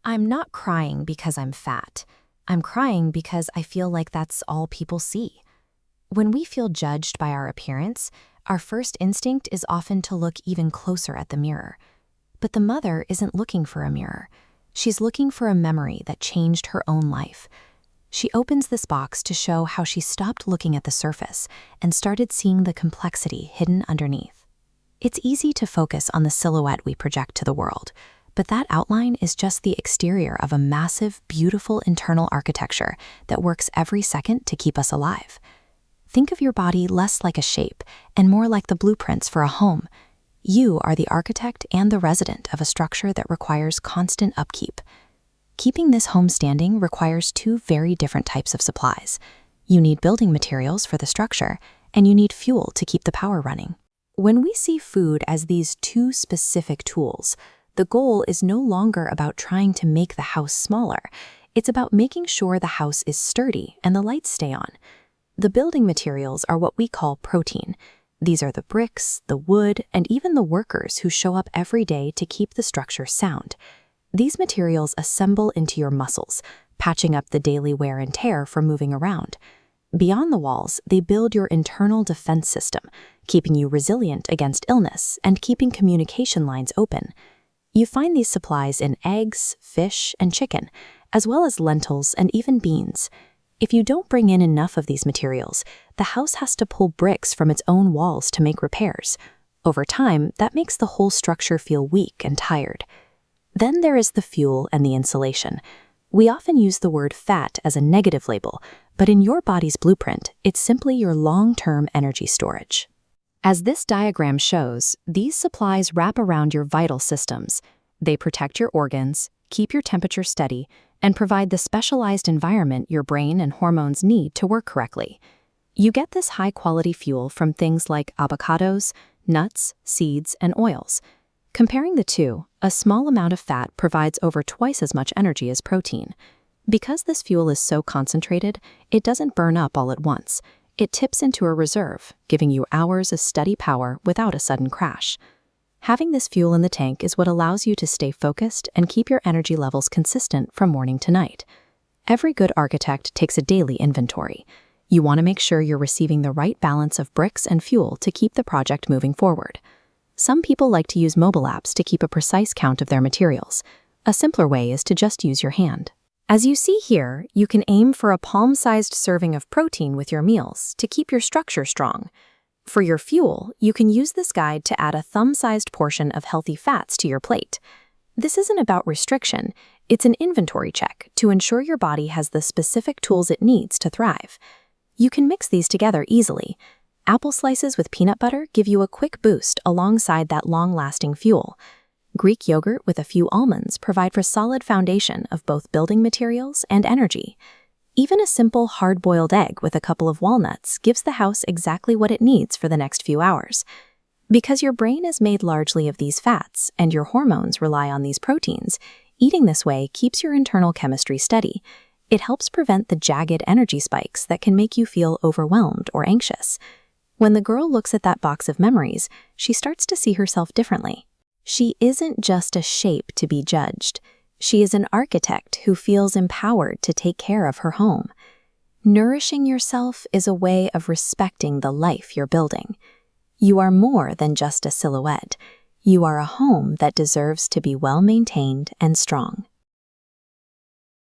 I'm not crying because I'm fat. I'm crying because I feel like that's all people see. When we feel judged by our appearance, our first instinct is often to look even closer at the mirror. But the mother isn't looking for a mirror. She's looking for a memory that changed her own life. She opens this box to show how she stopped looking at the surface and started seeing the complexity hidden underneath. It's easy to focus on the silhouette we project to the world, but that outline is just the exterior of a massive, beautiful internal architecture that works every second to keep us alive. Think of your body less like a shape and more like the blueprints for a home. You are the architect and the resident of a structure that requires constant upkeep. Keeping this home standing requires two very different types of supplies. You need building materials for the structure, and you need fuel to keep the power running. When we see food as these two specific tools, the goal is no longer about trying to make the house smaller. It's about making sure the house is sturdy and the lights stay on. The building materials are what we call protein. These are the bricks, the wood, and even the workers who show up every day to keep the structure sound. These materials assemble into your muscles, patching up the daily wear and tear from moving around. Beyond the walls, they build your internal defense system, keeping you resilient against illness and keeping communication lines open. You find these supplies in eggs, fish, and chicken, as well as lentils and even beans. If you don't bring in enough of these materials, the house has to pull bricks from its own walls to make repairs. Over time, that makes the whole structure feel weak and tired. Then there is the fuel and the insulation. We often use the word fat as a negative label, but in your body's blueprint, it's simply your long-term energy storage. As this diagram shows, these supplies wrap around your vital systems. They protect your organs, keep your temperature steady, and provide the specialized environment your brain and hormones need to work correctly. You get this high-quality fuel from things like avocados, nuts, seeds, and oils. Comparing the two, a small amount of fat provides over twice as much energy as protein. Because this fuel is so concentrated, it doesn't burn up all at once. It tips into a reserve, giving you hours of steady power without a sudden crash. Having this fuel in the tank is what allows you to stay focused and keep your energy levels consistent from morning to night. Every good architect takes a daily inventory. You want to make sure you're receiving the right balance of bricks and fuel to keep the project moving forward. Some people like to use mobile apps to keep a precise count of their materials. A simpler way is to just use your hand. As you see here, you can aim for a palm-sized serving of protein with your meals to keep your structure strong. For your fuel, you can use this guide to add a thumb-sized portion of healthy fats to your plate. This isn't about restriction, it's an inventory check to ensure your body has the specific tools it needs to thrive. You can mix these together easily. Apple slices with peanut butter give you a quick boost alongside that long-lasting fuel. Greek yogurt with a few almonds provide for a solid foundation of both building materials and energy. Even a simple hard-boiled egg with a couple of walnuts gives the house exactly what it needs for the next few hours. Because your brain is made largely of these fats and your hormones rely on these proteins, eating this way keeps your internal chemistry steady. It helps prevent the jagged energy spikes that can make you feel overwhelmed or anxious. When the girl looks at that box of memories, she starts to see herself differently. She isn't just a shape to be judged. She is an architect who feels empowered to take care of her home. Nourishing yourself is a way of respecting the life you're building. You are more than just a silhouette. You are a home that deserves to be well maintained and strong.